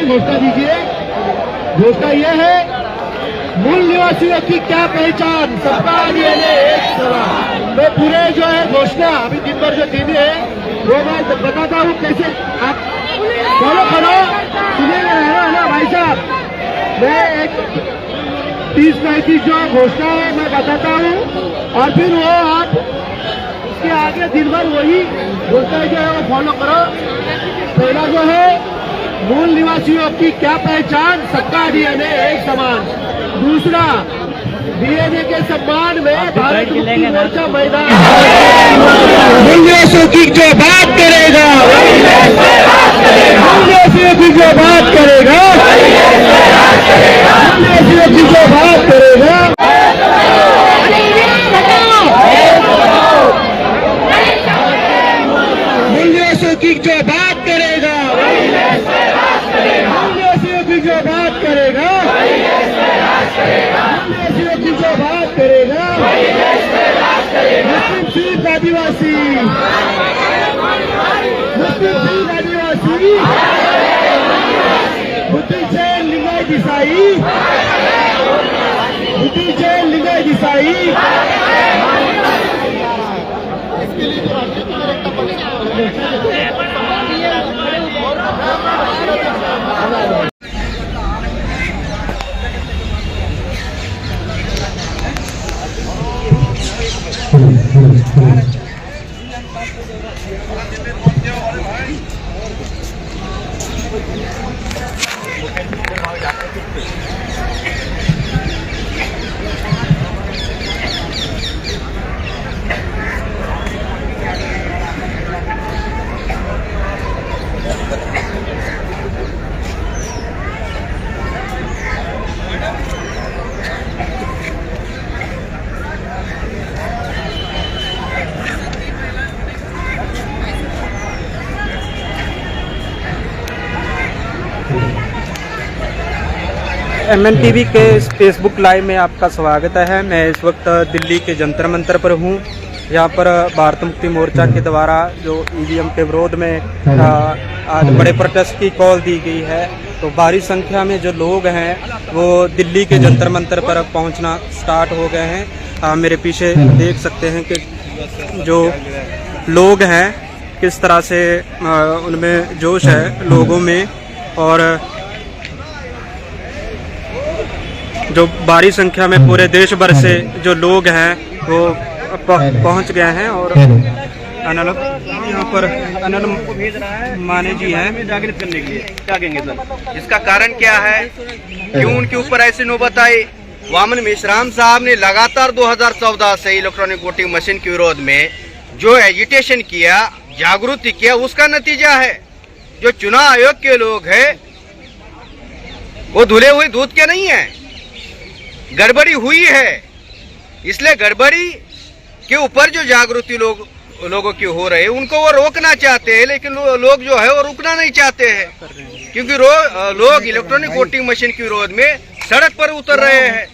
घोषणा दीजिए। घोषणा यह है, मूल निवासियों की क्या पहचान, सबका डीएनए एक समान। मैं पूरे जो है घोषणा अभी दिन भर जो दिन है वो मैं बताता हूँ कैसे आप फॉलो करो। सुनिएगा है ना भाई साहब, मैं एक 30-35 जो घोषणा है मैं बताता हूँ और फिर वो आप उसके आगे दिन भर वही घोषणा जो है वो फॉलो करो। पहला जो है, मूल निवासियों की क्या पहचान, सबका डीएनए एक समान। दूसरा, डीएनए के सम्मान में भारत मुक्ति मोर्चा मैदान मूल निवासियों की जो बात करेगा, मूल निवासियों की जो बात करेगा, मूल निवासियों की जो बात करेगा, मूल निवासियों की जो बात करेगा, मूल निवासियों की जो बात करेगा, की जो बात करेगा, मुस्लिम सिख आदिवासी, मुस्लिम सिख आदिवासी, बुद्धिस्ट जैन लिंगायत ईसाई, बुद्धिस्ट जैन लिंगायत ईसाई। MNTV के इस फेसबुक लाइव में आपका स्वागत है। मैं इस वक्त दिल्ली के जंतर मंतर पर हूँ। यहाँ पर भारत मुक्ति मोर्चा के द्वारा जो EVM के विरोध में आज बड़े प्रोटेस्ट की कॉल दी गई है, तो भारी संख्या में जो लोग हैं वो दिल्ली के जंतर मंतर पर पहुँचना स्टार्ट हो गए हैं। आप मेरे पीछे देख सकते हैं कि जो लोग हैं किस तरह से उनमें जोश है लोगों में, और जो भारी संख्या में पूरे देश भर से जो लोग हैं वो पहुंच गए हैं। और अनिल यहाँ पर अनिल माने जी हैं जागृत करने के लिए क्या कहेंगे सर? इसका कारण क्या है, क्यों उनके ऊपर ऐसी नौबत आई? वामन मेश्राम साहब ने लगातार 2014 से इलेक्ट्रॉनिक वोटिंग मशीन के विरोध में जो एजिटेशन किया, जागृति किया, उसका नतीजा है जो चुनाव आयोग के लोग हैं वो धुले हुए दूध के नहीं है। गड़बड़ी हुई है, इसलिए गड़बड़ी के ऊपर जो जागृति लोगों की हो रही है उनको वो रोकना चाहते हैं, लेकिन लोग जो है वो रुकना नहीं चाहते हैं, क्योंकि लोग इलेक्ट्रॉनिक वोटिंग मशीन के विरोध में सड़क पर उतर रहे हैं।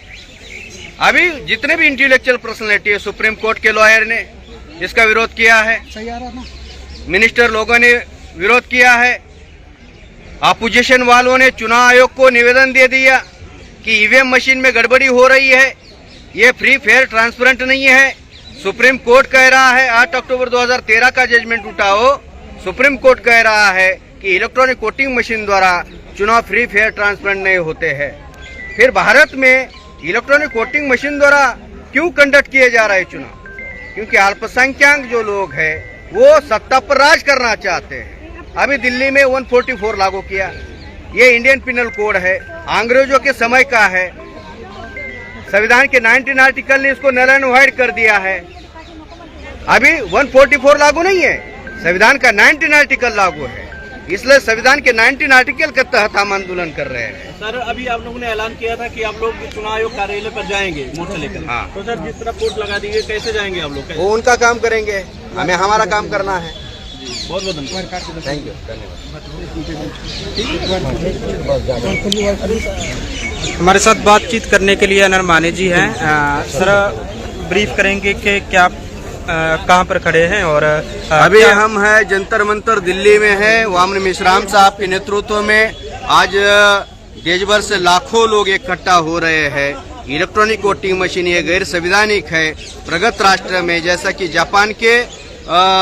अभी जितने भी इंटेलेक्चुअल पर्सनैलिटी है, सुप्रीम कोर्ट के लॉयर ने इसका विरोध किया है, मिनिस्टर लोगों ने विरोध किया है, अपोजिशन वालों ने चुनाव आयोग को निवेदन दे दिया कि ईवीएम मशीन में गड़बड़ी हो रही है, ये फ्री फेयर ट्रांसपेरेंट नहीं है। सुप्रीम कोर्ट कह रहा है, 8 अक्टूबर 2013 का जजमेंट उठाओ, सुप्रीम कोर्ट कह रहा है कि इलेक्ट्रॉनिक वोटिंग मशीन द्वारा चुनाव फ्री फेयर ट्रांसपेरेंट नहीं होते हैं। फिर भारत में इलेक्ट्रॉनिक वोटिंग मशीन द्वारा क्यों कंडक्ट किए जा रहे चुनाव? क्योंकि अल्पसंख्यक जो लोग हैं वो सत्ता पर राज करना चाहते हैं। अभी दिल्ली में 144 लागू किया, ये इंडियन पिनल कोड है, अंग्रेजों के समय का है। संविधान के 19 आर्टिकल ने इसको नल एंड वॉइड कर दिया है। अभी 144 लागू नहीं है, संविधान का 19 आर्टिकल लागू है, इसलिए संविधान के 19 आर्टिकल के तहत हम आंदोलन कर रहे हैं। सर, अभी आप लोगों ने ऐलान किया था कि आप लोग चुनाव आयोग कार्यालय पर जाएंगे मोर्चा लेकर। हाँ। तो सर, जिस तरह कोर्ट लगा दी गई, कैसे जाएंगे आप लोग? वो उनका काम करेंगे, हमें हमारा काम करना है। बहुत बहुत धन्यवाद। थैंक यू, हमारे साथ बातचीत करने के लिए अनिल माने जी हैं। सर, ब्रीफ करेंगे कि क्या कहाँ पर खड़े हैं? और अभी हम हैं जंतर मंतर दिल्ली में है, वामन मेश्राम साहब के नेतृत्व में आज देश भर से लाखों लोग इकट्ठा हो रहे हैं। इलेक्ट्रॉनिक वोटिंग मशीन ये गैर संवैधानिक है। प्रगत राष्ट्र में जैसा कि जापान के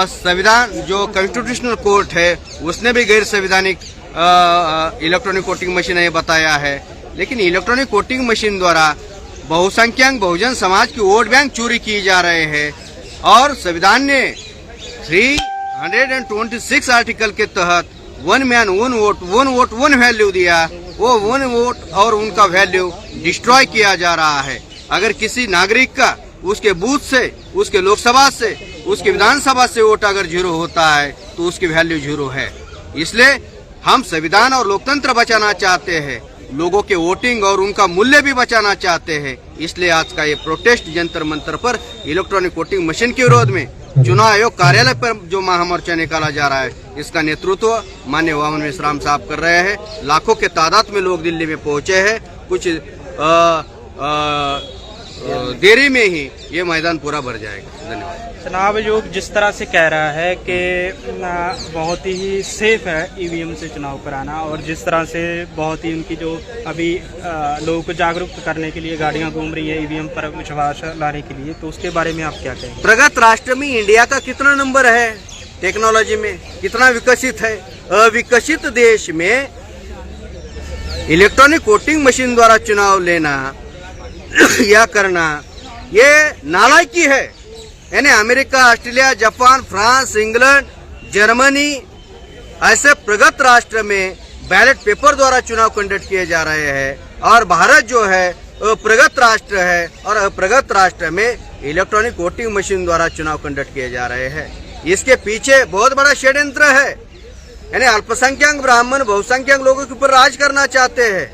संविधान जो कॉन्स्टिट्यूशनल कोर्ट है उसने भी गैर संवैधानिक इलेक्ट्रॉनिक वोटिंग मशीन ये बताया है। लेकिन इलेक्ट्रॉनिक वोटिंग मशीन द्वारा बहुसंख्यक बहुजन समाज की वोट बैंक चोरी की जा रहे हैं और संविधान ने 326 आर्टिकल के तहत one man one vote one value दिया। वो वन वोट और उनका वैल्यू डिस्ट्रॉय किया जा रहा है। अगर किसी नागरिक का उसके बूथ से, उसके लोकसभा से, उसके विधानसभा से वोट अगर जीरो होता है तो उसकी वैल्यू जीरो है। इसलिए हम संविधान और लोकतंत्र बचाना चाहते हैं, लोगों के वोटिंग और उनका मूल्य भी बचाना चाहते हैं। इसलिए आज का ये प्रोटेस्ट जंतर मंतर पर इलेक्ट्रॉनिक वोटिंग मशीन के विरोध में चुनाव आयोग कार्यालय पर जो महामोर्चा निकाला जा रहा है, इसका नेतृत्व माननीय वामन मेश्राम साहब कर रहे हैं। लाखों के तादाद में लोग दिल्ली में पहुंचे हैं। कुछ देरी में ही ये मैदान पूरा भर जाएगा। धन्यवाद। चुनाव आयोग जिस तरह से कह रहा है कि बहुत ही सेफ है ईवीएम से चुनाव कराना, और जिस तरह से बहुत ही उनकी जो अभी लोगों को जागरूक करने के लिए गाड़ियां घूम रही है ईवीएम पर विश्वास लाने के लिए, तो उसके बारे में आप क्या कहेंगे? प्रगत राष्ट्र में इंडिया का कितना नंबर है टेक्नोलॉजी में, कितना विकसित है? अविकसित देश में इलेक्ट्रॉनिक वोटिंग मशीन द्वारा चुनाव लेना या करना ये नालायकी है। यानी America, Australia, Japan, France, England, Germany ऐसे प्रगत राष्ट्र में बैलेट पेपर द्वारा चुनाव कंडक्ट किए जा रहे हैं और भारत जो है प्रगत राष्ट्र है और प्रगत राष्ट्र में इलेक्ट्रॉनिक वोटिंग मशीन द्वारा चुनाव कंडक्ट किए जा रहे हैं। इसके पीछे बहुत बड़ा षड्यंत्र है। यानी अल्पसंख्यक ब्राह्मण बहुसंख्यक लोगों के ऊपर राज करना चाहते हैं।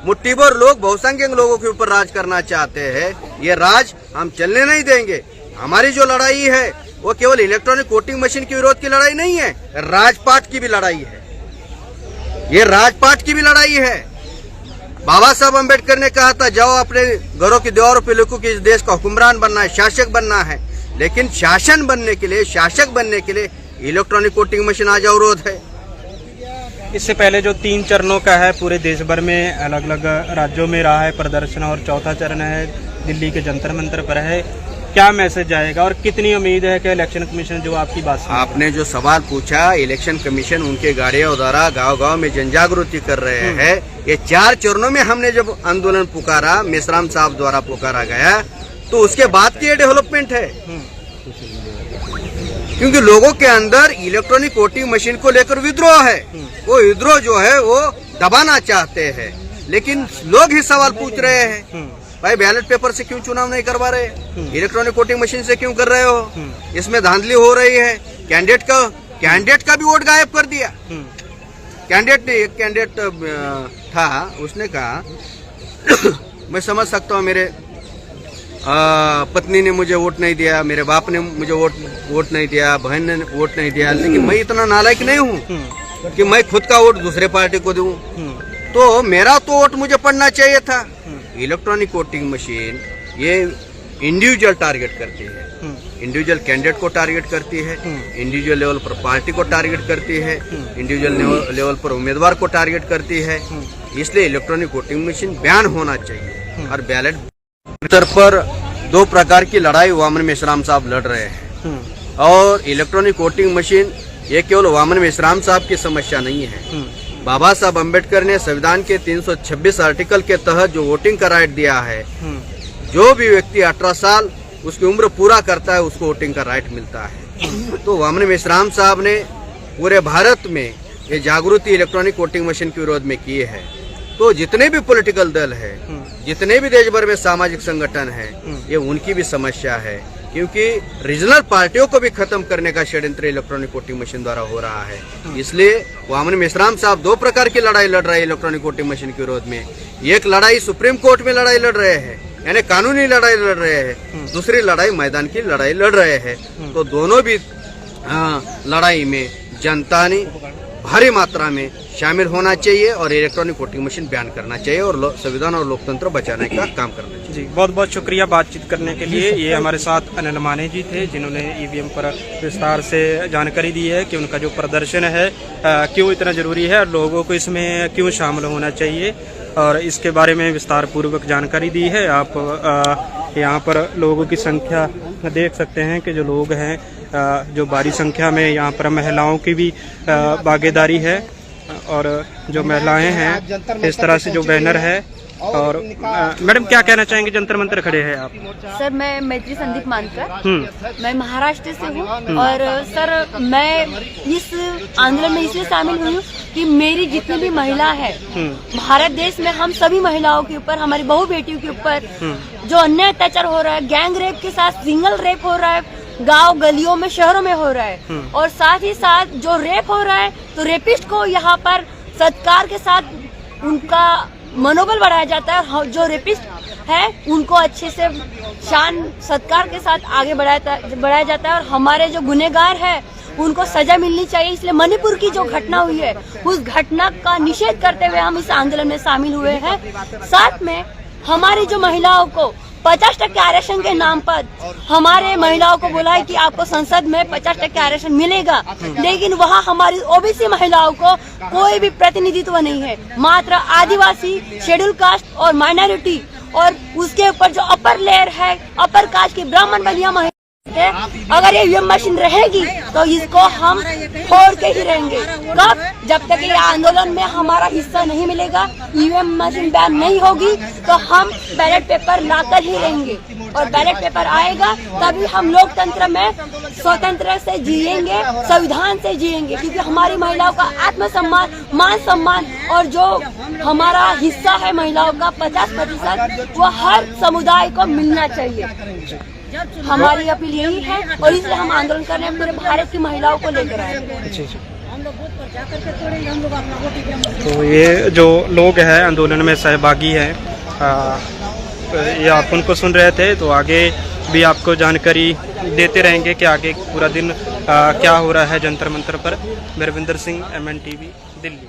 मुट्ठी भर लोग बहुसंख्यक लोगों के ऊपर राज करना चाहते हैं। ये राज हम चलने नहीं देंगे। हमारी जो लड़ाई है वो केवल इलेक्ट्रॉनिक वोटिंग मशीन के विरोध की लड़ाई नहीं है, राजपाट की भी लड़ाई है। ये राजपाट की भी लड़ाई है। बाबा साहब अम्बेडकर ने कहा था जाओ अपने घरों की दीवारों पे लिखो कि इस देश का हुक्मरान बनना है, शासक बनना है। लेकिन शासन बनने के लिए, शासक बनने के लिए इलेक्ट्रॉनिक वोटिंग मशीन आज अवरोध है। इससे पहले जो 3 चरणों का है पूरे देश भर में अलग अलग राज्यों में रहा है प्रदर्शन, और चौथा चरण है दिल्ली के जंतर मंतर पर है, क्या मैसेज आएगा और कितनी उम्मीद है कि इलेक्शन कमीशन जो आपकी बात सुने? आपने जो सवाल पूछा, इलेक्शन कमीशन उनके गाड़ियों द्वारा गांव-गांव में जनजागृति कर रहे हैं। ये 4 चरणों में हमने जब आंदोलन पुकारा, मेश्राम साहब द्वारा पुकारा गया, तो उसके बाद की ये डेवलपमेंट है। क्योंकि लोगों के अंदर इलेक्ट्रॉनिक वोटिंग मशीन को लेकर विद्रोह है। वो विद्रोह जो है वो दबाना चाहते हैं। लेकिन लोग ही सवाल पूछ रहे हैं, भाई बैलेट पेपर से क्यों चुनाव नहीं करवा रहे, इलेक्ट्रॉनिक वोटिंग मशीन से क्यों कर रहे हो? इसमें धांधली हो रही है। कैंडिडेट का भी वोट गायब कर दिया। कैंडिडेट था, उसने कहा मैं समझ सकता हूँ मेरे पत्नी ने मुझे वोट नहीं दिया, मेरे बाप ने मुझे वोट नहीं दिया, बहन ने वोट नहीं दिया, लेकिन मैं इतना नालायक नहीं हूँ कि मैं खुद का वोट दूसरे पार्टी को दूं। तो मेरा तो वोट मुझे पड़ना चाहिए था। इलेक्ट्रॉनिक वोटिंग मशीन ये इंडिविजुअल टारगेट करती है, इंडिविजुअल कैंडिडेट को टारगेट करती है, इंडिविजुअल लेवल पर पार्टी को टारगेट करती है, इंडिविजुअल लेवल पर उम्मीदवार को टारगेट करती है। इसलिए इलेक्ट्रॉनिक वोटिंग मशीन बैन होना चाहिए। और बैलेट पेपर पर 2 प्रकार की लड़ाई वामन मेश्राम साहब लड़ रहे हैं। और इलेक्ट्रॉनिक वोटिंग मशीन ये केवल वामन मेश्राम साहब की समस्या नहीं है। बाबा साहब अम्बेडकर ने संविधान के 326 आर्टिकल के तहत जो वोटिंग का राइट दिया है, जो भी व्यक्ति 18 साल उसकी उम्र पूरा करता है उसको वोटिंग का राइट मिलता है। तो वामन मेश्राम साहब ने पूरे भारत में ये जागृति इलेक्ट्रॉनिक वोटिंग मशीन के विरोध में की है। तो जितने भी पॉलिटिकल दल है, जितने भी देश भर में सामाजिक संगठन है, ये उनकी भी समस्या है। क्योंकि रीजनल पार्टियों को भी खत्म करने का षड्यंत्र इलेक्ट्रॉनिक वोटिंग मशीन द्वारा हो रहा है। इसलिए वामन मेश्राम साहब 2 प्रकार की लड़ाई लड़ रहे हैं इलेक्ट्रॉनिक वोटिंग मशीन के विरोध में। एक लड़ाई सुप्रीम कोर्ट में लड़ाई लड़ रहे हैं, यानी कानूनी लड़ाई लड़ रहे हैं। दूसरी लड़ाई मैदान की लड़ाई लड़ रहे हैं। तो दोनों भी लड़ाई में जनता ने भारी मात्रा में शामिल होना चाहिए और इलेक्ट्रॉनिक वोटिंग मशीन बैन करना चाहिए और संविधान और लोकतंत्र बचाने का काम करना चाहिए। जी, बहुत बहुत शुक्रिया बातचीत करने के लिए। ये हमारे साथ अनिल माने जी थे, जिन्होंने ईवीएम पर विस्तार से जानकारी दी है कि उनका जो प्रदर्शन है क्यों इतना जरूरी है और लोगों को इसमें क्यों शामिल होना चाहिए, और इसके बारे में विस्तार पूर्वक जानकारी दी है। आप यहाँ पर लोगों की संख्या देख सकते हैं कि जो लोग हैं, जो भारी संख्या में यहाँ पर महिलाओं की भी भागीदारी है, और जो महिलाएं हैं इस तरह से जो बैनर है। और मैडम क्या कहना चाहेंगे, जंतर मंतर खड़े हैं आप? सर मैं मैत्री संदीप मानकर, मैं महाराष्ट्र से हूँ और सर मैं इस आंदोलन में इसलिए शामिल हुई हूँ कि मेरी जितनी भी महिला है भारत देश में, हम सभी महिलाओं के ऊपर, हमारी बहू बेटियों के ऊपर जो अन्याय अत्याचार हो रहा है, गैंग रेप के साथ सिंगल रेप हो रहा है, गांव गलियों में शहरों में हो रहा है, और साथ ही साथ जो रेप हो रहा है तो रेपिस्ट को यहाँ पर सत्कार के साथ उनका मनोबल बढ़ाया जाता है, जो रेपिस्ट है उनको अच्छे से शान सत्कार के साथ आगे बढ़ाया जाता है, और हमारे जो गुनहगार है उनको सजा मिलनी चाहिए। इसलिए मणिपुर की जो घटना हुई है उस घटना का निषेध करते हुए हम इस आंदोलन में शामिल हुए हैं। साथ में हमारी जो महिलाओं को 50% आरक्षण के नाम पर हमारे महिलाओं को बोला है कि आपको संसद में 50% आरक्षण मिलेगा, लेकिन वहाँ हमारी ओबीसी महिलाओं को कोई भी प्रतिनिधित्व नहीं है। मात्र आदिवासी, शेड्यूल कास्ट और माइनॉरिटी, और उसके ऊपर जो अपर लेयर है, अपर कास्ट की ब्राह्मण बनिया महिला, अगर ये ईवीएम मशीन रहेगी तो इसको हम फोड़ के ही रहेंगे। कब? जब तक ये आंदोलन में हमारा हिस्सा नहीं मिलेगा, ईवीएम मशीन बैन नहीं होगी, तो हम बैलेट पेपर लाकर ही रहेंगे, और बैलेट पेपर आएगा तभी हम लोकतंत्र में स्वतंत्र से जिएंगे, संविधान से जिएंगे, क्योंकि हमारी महिलाओं का आत्मसम्मान, मान सम्मान और जो हमारा हिस्सा है महिलाओं का 50%, वो हर समुदाय को मिलना चाहिए। हमारी अपील यही है, और इसलिए हम आंदोलन कर रहे हैं, पूरे भारत की महिलाओं को लेकर आए हैं। तो ये जो लोग हैं आंदोलन में सहभागी हैं, ये आप उनको सुन रहे थे, तो आगे भी आपको जानकारी देते रहेंगे कि आगे पूरा दिन क्या हो रहा है जंतर मंतर पर। रविंदर सिंह, MNTV, दिल्ली।